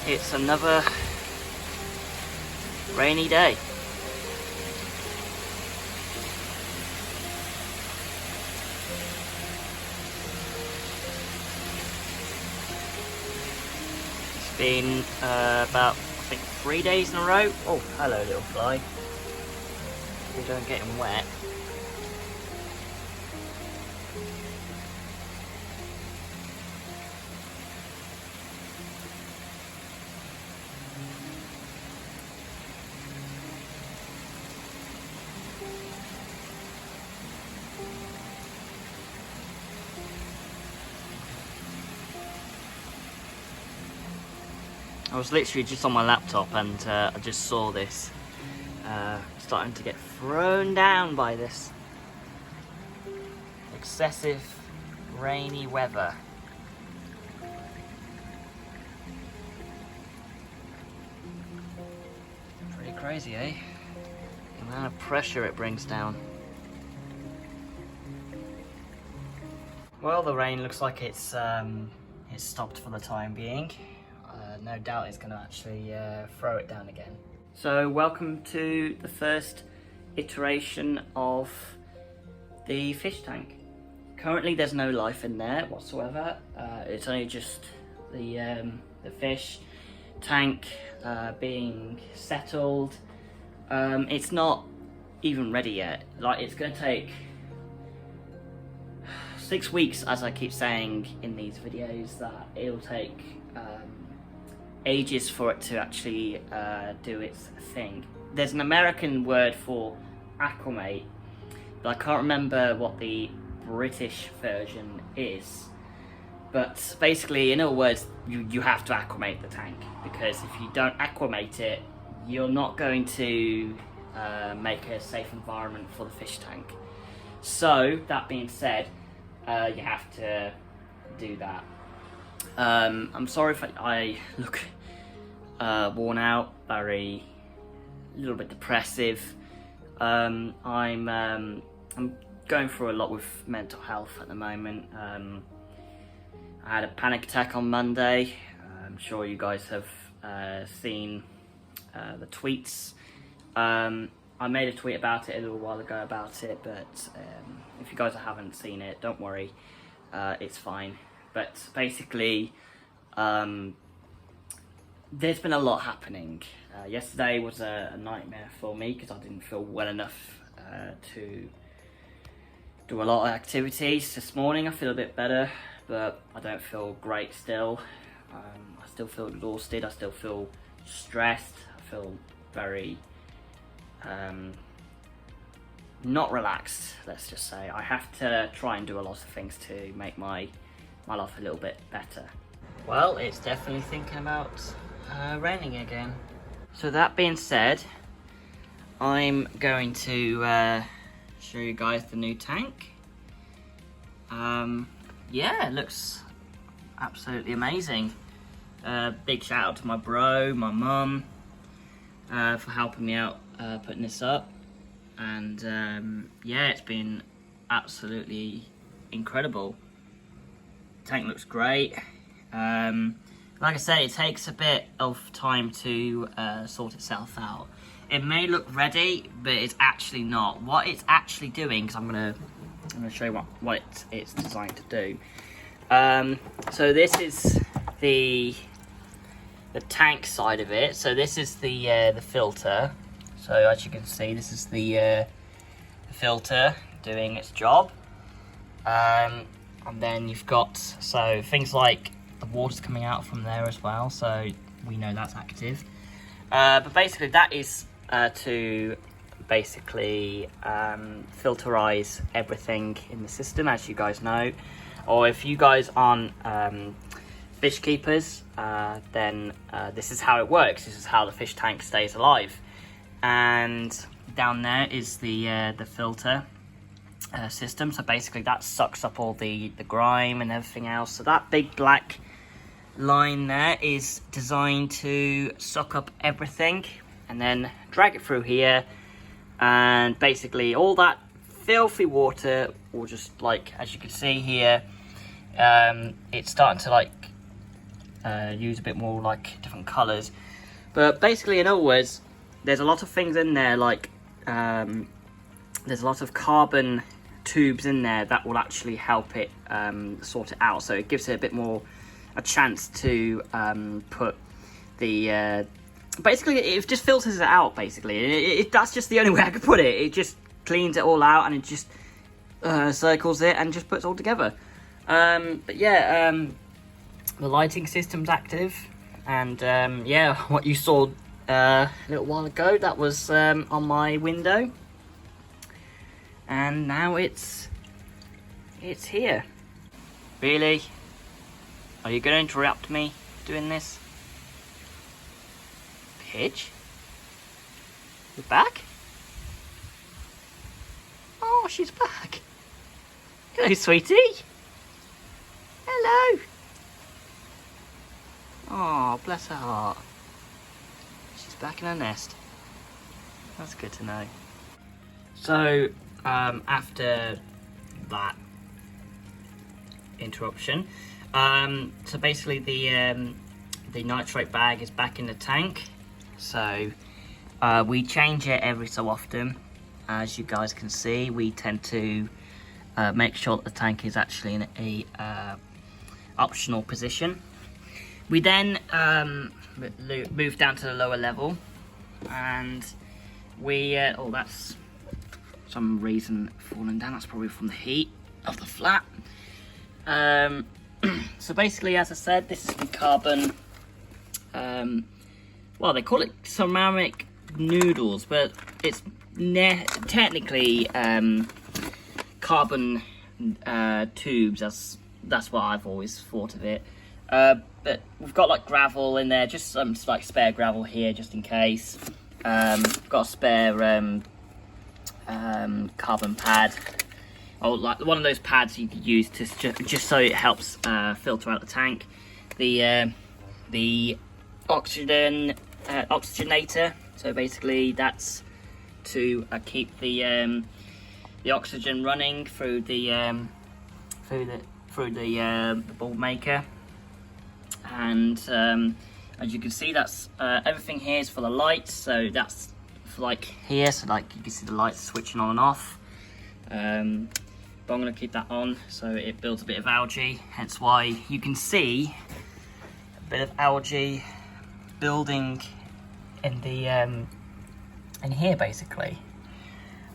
it's another rainy day. It's been about, I think, 3 days in a row. Oh, hello little fly. You don't get him wet. I was literally just on my laptop and I just saw this starting to get thrown down by this excessive rainy weather. Pretty crazy, eh? The amount of pressure it brings down. Well, the rain looks like it's stopped for the time being. No doubt it's going to actually throw it down again. So welcome to the first iteration of the fish tank. Currently there's no life in there whatsoever. It's only just the fish tank being settled. It's not even ready yet. Like, it's going to take 6 weeks, as I keep saying in these videos, that it'll take ages for it to actually do its thing. There's an American word for acclimate, but I can't remember what the British version is. But basically, in other words, you have to acclimate the tank, because if you don't acclimate it, you're not going to make a safe environment for the fish tank. So, that being said, you have to do that. I'm sorry if I look worn out, a little bit depressive. I'm going through a lot with mental health at the moment. I had a panic attack on Monday. I'm sure you guys have seen the tweets. I made a tweet about it a little while ago about it, but if you guys haven't seen it, don't worry, it's fine. But basically, there's been a lot happening. Yesterday was a nightmare for me because I didn't feel well enough to do a lot of activities. This morning I feel a bit better, but I don't feel great still. I still feel exhausted, I still feel stressed, I feel very not relaxed, let's just say. I have to try and do a lot of things to make my life a little bit better. Well, it's definitely thinking about raining again. So that being said, I'm going to show you guys the new tank. Yeah, it looks absolutely amazing. Big shout out to my bro, my mum, for helping me out putting this up. And yeah, it's been absolutely incredible. Tank looks great. Like I said, it takes a bit of time to sort itself out. It may look ready, but it's actually not. What it's actually doing, because I'm gonna show you what it's designed to do. So this is the tank side of it. So this is the filter. So as you can see, this is the filter doing its job. And then you've got things like the water's coming out from there as well, so we know that's active. But basically that is to basically filterize everything in the system, as you guys know. Or if you guys aren't fish keepers, then this is how it works. This is how the fish tank stays alive. And down there is the filter system. So basically that sucks up all the grime and everything else. So that big black line there is designed to suck up everything and then drag it through here, and basically all that filthy water will just, like, as you can see here, it's starting to like use a bit more like different colours. But basically, in other words, there's a lot of things in there, like there's a lot of carbon tubes in there that will actually help it sort it out. So it gives it a bit more a chance to put the basically it just filters it out. Basically, that's just the only way I could put it. It just cleans it all out, and it just circles it and just puts it all together. But yeah, the lighting system's active, and yeah, what you saw a little while ago, that was on my window, and now it's here. Really? Are you going to interrupt me doing this? Pidge? You're back? Oh, she's back. Hello, sweetie. Hello. Oh, bless her heart. She's back in her nest. That's good to know. So, after that interruption, so basically the nitrate bag is back in the tank. So we change it every so often. As you guys can see, we tend to make sure that the tank is actually in a optional position. We then move down to the lower level, and we oh, that's some reason falling down. That's probably from the heat of the flat. So basically, as I said, this is the carbon, well, they call it ceramic noodles, but it's technically carbon tubes. That's what I've always thought of it. But we've got like gravel in there, just some like spare gravel here, just in case. Got a spare carbon pad. Oh, like one of those pads you could use to just so it helps filter out the tank. The oxygenator. So basically, that's to keep the oxygen running through the bulb maker. And as you can see, that's everything here is for the lights. So that's for like here. So like you can see the lights switching on and off. But I'm going to keep that on so it builds a bit of algae, hence why you can see a bit of algae building in the in here basically.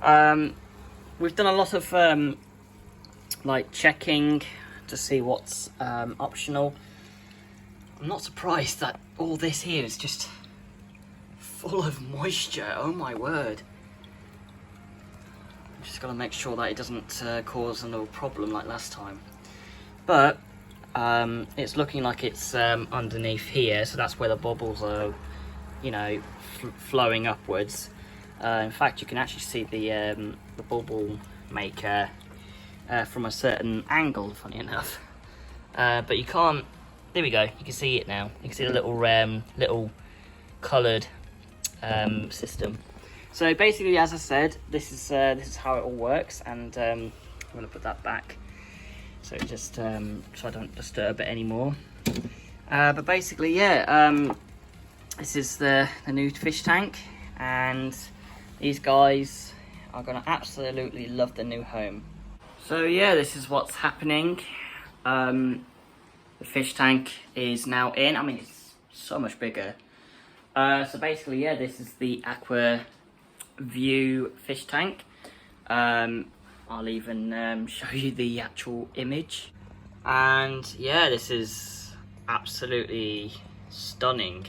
We've done a lot of like checking to see what's optional. I'm not surprised that all this here is just full of moisture. Oh my word. Just got to make sure that it doesn't cause another problem like last time. But it's looking like it's underneath here, so that's where the bubbles are, you know, flowing upwards. In fact, you can actually see the bubble maker from a certain angle, funny enough. But you can't. There we go. You can see it now. You can see the little coloured system. So basically, as I said, this is how it all works, and I'm going to put that back so it just so I don't disturb it anymore. But basically, yeah, this is the new fish tank, and these guys are going to absolutely love the new home. So yeah, this is what's happening. The fish tank is now in. I mean, it's so much bigger. So basically, yeah, this is the Aqua View fish tank. I'll even show you the actual image, and yeah, this is absolutely stunning,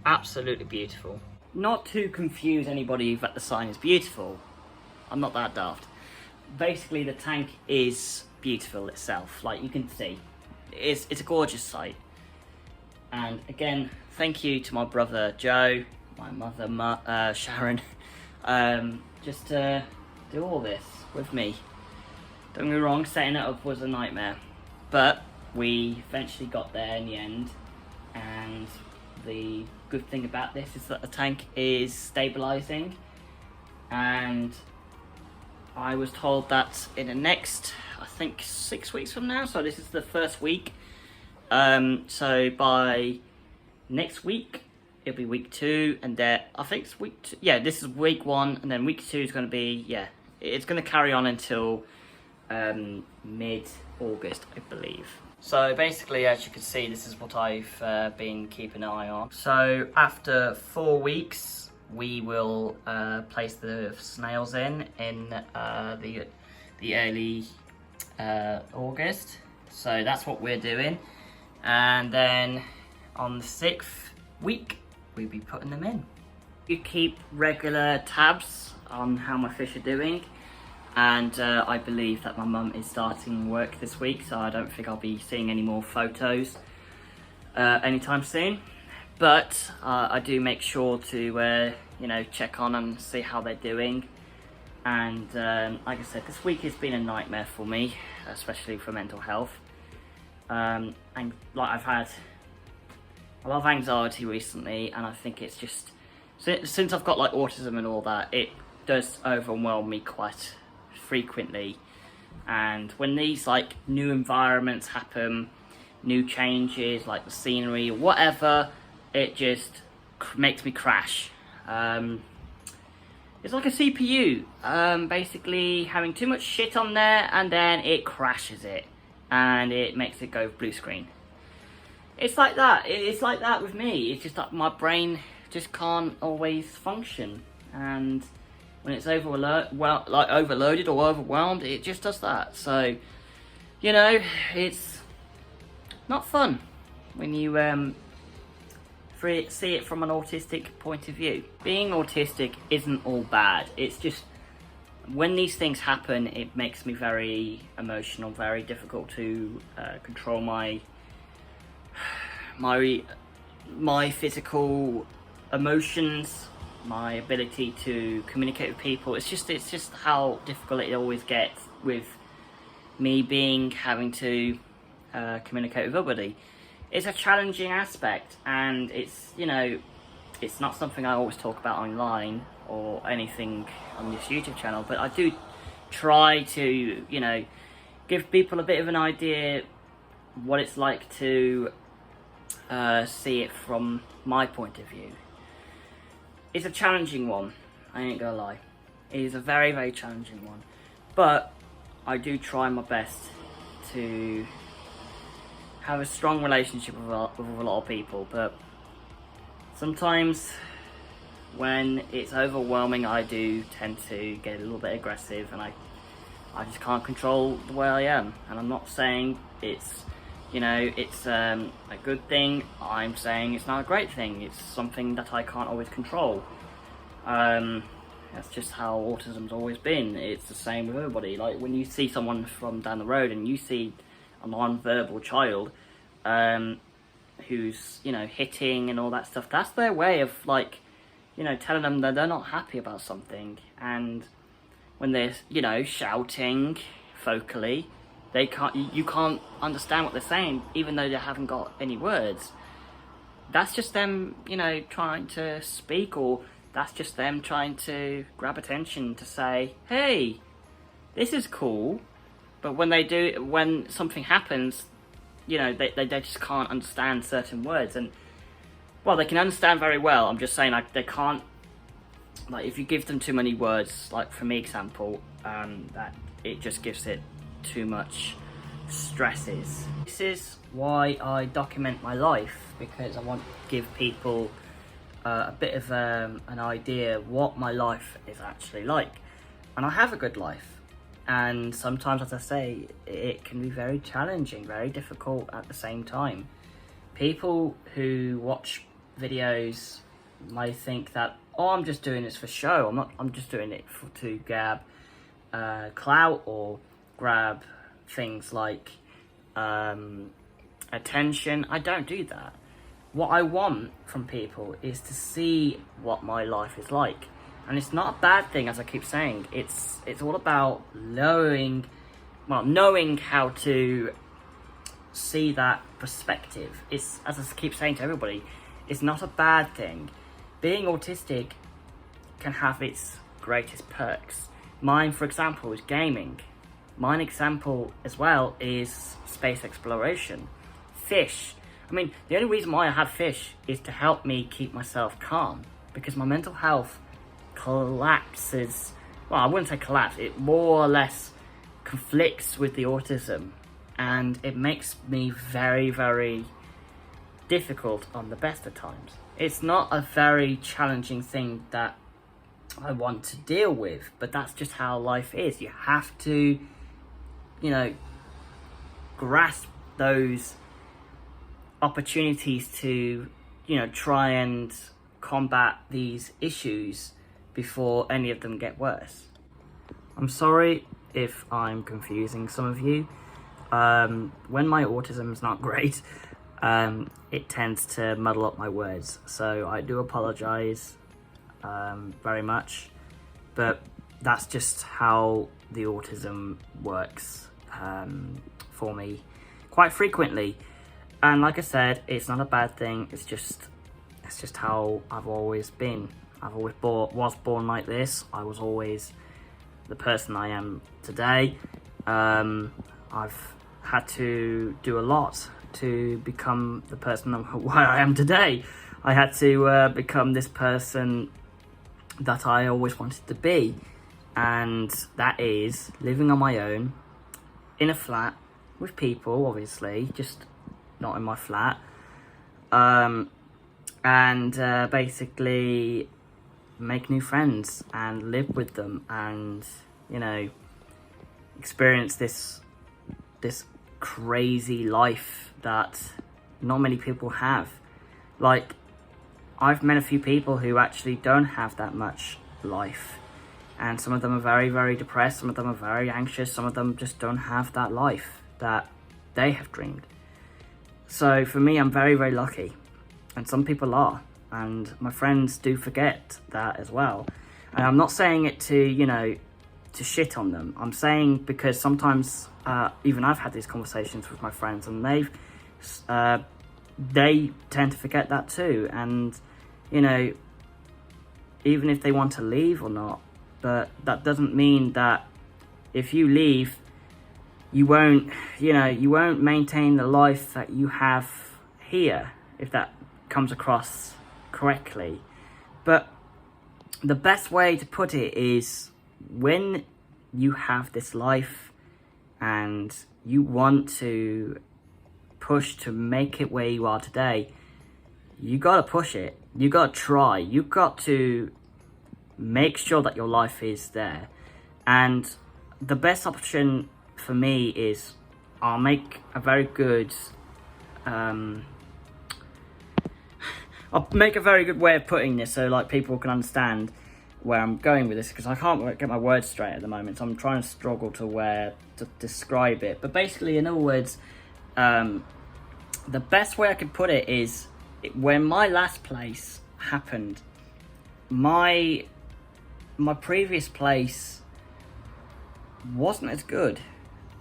absolutely beautiful. Not to confuse anybody that the sign is beautiful, I'm not that daft. Basically, the tank is beautiful itself, like you can see. It's a gorgeous sight. And again, thank you to my brother Joe, my mother Sharon, just to do all this with me. Don't get me wrong, setting it up was a nightmare, but we eventually got there in the end. And the good thing about this is that the tank is stabilizing, and I was told that in the next, I think 6 weeks from now, so this is the first week, So by next week, it'll be week 2, and then I think it's week 2. Yeah, this is week 1, and then week 2 is going to be, yeah, it's going to carry on until mid-August, I believe. So basically, as you can see, this is what I've been keeping an eye on. So after 4 weeks, we will place the snails in the early August. So that's what we're doing. And then on the 6th week, we'll be putting them in. You keep regular tabs on how my fish are doing. And I believe that my mum is starting work this week, so I don't think I'll be seeing any more photos anytime soon. But I do make sure to, check on and see how they're doing. And like I said, this week has been a nightmare for me, especially for mental health. And like I've had a lot of anxiety recently, and I think it's just, since I've got like autism and all that, it does overwhelm me quite frequently. And when these like new environments happen, new changes like the scenery or whatever, it just makes me crash. It's like a CPU, basically having too much shit on there, and then it crashes it and it makes it go blue screen. It's like that. It's like that with me. It's just that my brain just can't always function, and when it's overloaded or overwhelmed, it just does that. So, it's not fun when you see it from an autistic point of view. Being autistic isn't all bad. It's just when these things happen, it makes me very emotional, very difficult to control my physical emotions, my ability to communicate with people. It's just how difficult it always gets with me having to communicate with everybody. It's a challenging aspect, and it's not something I always talk about online or anything on this YouTube channel, but I do try to give people a bit of an idea what it's like to see it from my point of view. It's a challenging one, I ain't gonna lie. It is a very, very challenging one. But I do try my best to have a strong relationship with a lot of people. But sometimes when it's overwhelming, I do tend to get a little bit aggressive, and I just can't control the way I am. And I'm not saying it's a good thing. I'm saying it's not a great thing. It's something that I can't always control. That's just how autism's always been. It's the same with everybody. Like when you see someone from down the road and you see a non-verbal child who's hitting and all that stuff, that's their way of telling them that they're not happy about something. And when they're shouting vocally, you can't understand what they're saying, even though they haven't got any words. That's just them, trying to speak, or that's just them trying to grab attention to say, hey, this is cool. But when something happens, they just can't understand certain words. And, well, they can understand very well. I'm just saying, they can't, if you give them too many words, like for me example, that it just gives it too much stresses. This is why I document my life, because I want to give people a bit of an idea what my life is actually like. And I have a good life, and sometimes, as I say, it can be very challenging, very difficult at the same time. People who watch videos might think that, I'm just doing this for show. I'm just doing it to grab clout or grab things like attention. I don't do that. What I want from people is to see what my life is like. And it's not a bad thing, as I keep saying. It's all about knowing how to see that perspective. It's, as I keep saying to everybody, it's not a bad thing. Being autistic can have its greatest perks. Mine, for example, is gaming. Mine example as well is space exploration. fish. I mean, the only reason why I have fish is to help me keep myself calm, because my mental health collapses. Well, I wouldn't say collapse, it more or less conflicts with the autism, and it makes me very, very difficult on the best of times. It's not a very challenging thing that I want to deal with, but that's just how life is. You have to, grasp those opportunities to, try and combat these issues before any of them get worse. I'm sorry if I'm confusing some of you. When my autism is not great, it tends to muddle up my words, so I do apologize very much, but that's just how the autism works for me quite frequently. And like I said, it's not a bad thing, it's just how I've always been. I've always was born like this. I was always the person I am today. I've had to do a lot to become the person why I am today. I had to become this person that I always wanted to be, and that is living on my own in a flat with people, obviously, just not in my flat, and basically make new friends and live with them, and experience this crazy life that not many people have. Like, I've met a few people who actually don't have that much life, and some of them are very, very depressed, some of them are very anxious, some of them just don't have that life that they have dreamed. So for me, I'm very, very lucky, and some people are, and my friends do forget that as well. And I'm not saying it to to shit on them. I'm saying because sometimes even I've had these conversations with my friends, and they tend to forget that too. And even if they want to leave or not, but that doesn't mean that if you leave, you won't maintain the life that you have here, if that comes across correctly. But the best way to put it is, when you have this life and you want to push to make it where you are today, you gotta push it. You gotta try. You got to make sure that your life is there. And the best option for me is, I'll make a very good way of putting this, so like people can understand where I'm going with this, because I can't get my words straight at the moment, so I'm trying to struggle to describe it. But basically, in other words, the best way I could put it is, when my last place happened, my previous place wasn't as good.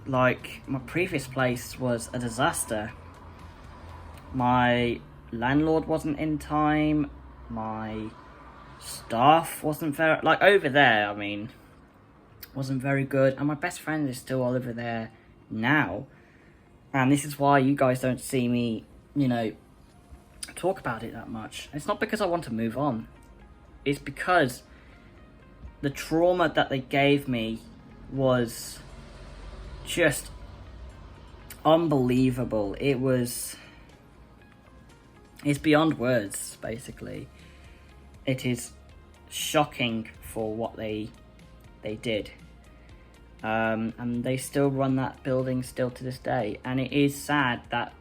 Like, my previous place was a disaster. My landlord wasn't in time, my staff wasn't very, like, over there, I mean, wasn't very good, and my best friend is still all over there now. And this is why you guys don't see me, talk about it that much. It's not because I want to move on. It's because the trauma that they gave me was just unbelievable. It's beyond words, basically. It is shocking for what they did. And they still run that building still to this day. And it is sad that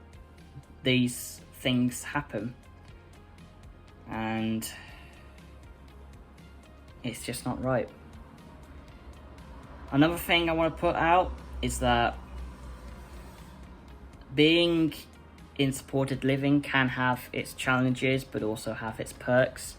these things happen. And it's just not right. Another thing I want to put out is that being in supported living can have its challenges, but also have its perks.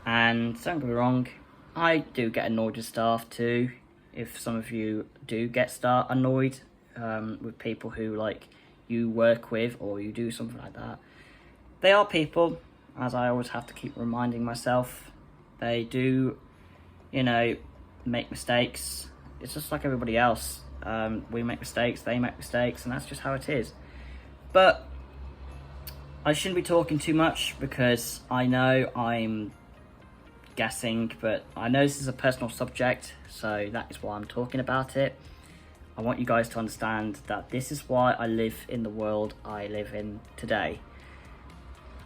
And don't get me wrong, I do get annoyed with staff too. If some of you do get annoyed with people who, like, you work with, or you do something like that, they are people, as I always have to keep reminding myself. They do, make mistakes. It's just like everybody else. We make mistakes, they make mistakes, and that's just how it is. But I shouldn't be talking too much because I know I'm guessing, but I know this is a personal subject, so that is why I'm talking about it. I want you guys to understand that this is why I live in the world I live in today.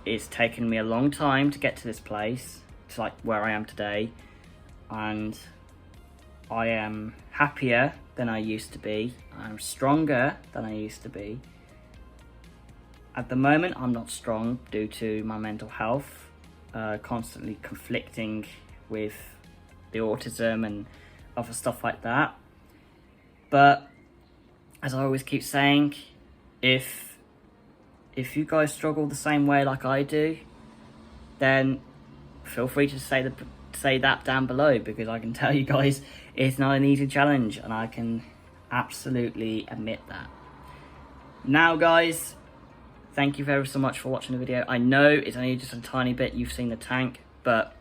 It's taken me a long time to get to this place, to like where I am today, and I am happier than I used to be. I'm stronger than I used to be. At the moment, I'm not strong due to my mental health, constantly conflicting with the autism and other stuff like that. But as I always keep saying, if you guys struggle the same way like I do, then feel free to say that down below, because I can tell you guys it's not an easy challenge, and I can absolutely admit that. Now guys, thank you very so much for watching the video. I know it's only just a tiny bit you've seen the tank, but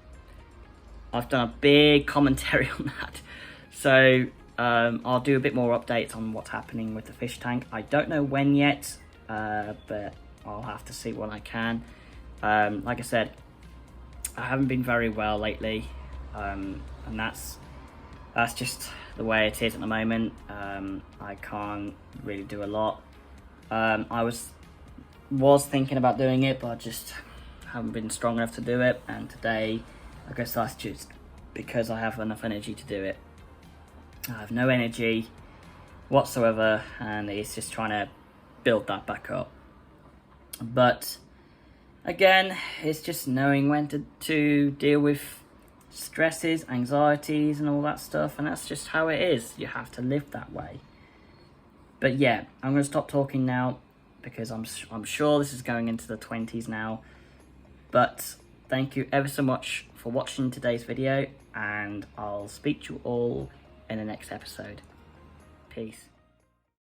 I've done a big commentary on that. So I'll do a bit more updates on what's happening with the fish tank. I don't know when yet, but I'll have to see when I can. Like I said, I haven't been very well lately, and that's just the way it is at the moment. I can't really do a lot. I was thinking about doing it, but I just haven't been strong enough to do it, and today I guess that's just because I have enough energy to do it. I have no energy whatsoever, and it's just trying to build that back up. But again, it's just knowing when to deal with stresses, anxieties and all that stuff, and that's just how it is. You have to live that way. But yeah, I'm going to stop talking now, because I'm sure this is going into the 20s now. But thank you ever so much for watching today's video, and I'll speak to you all in the next episode. Peace.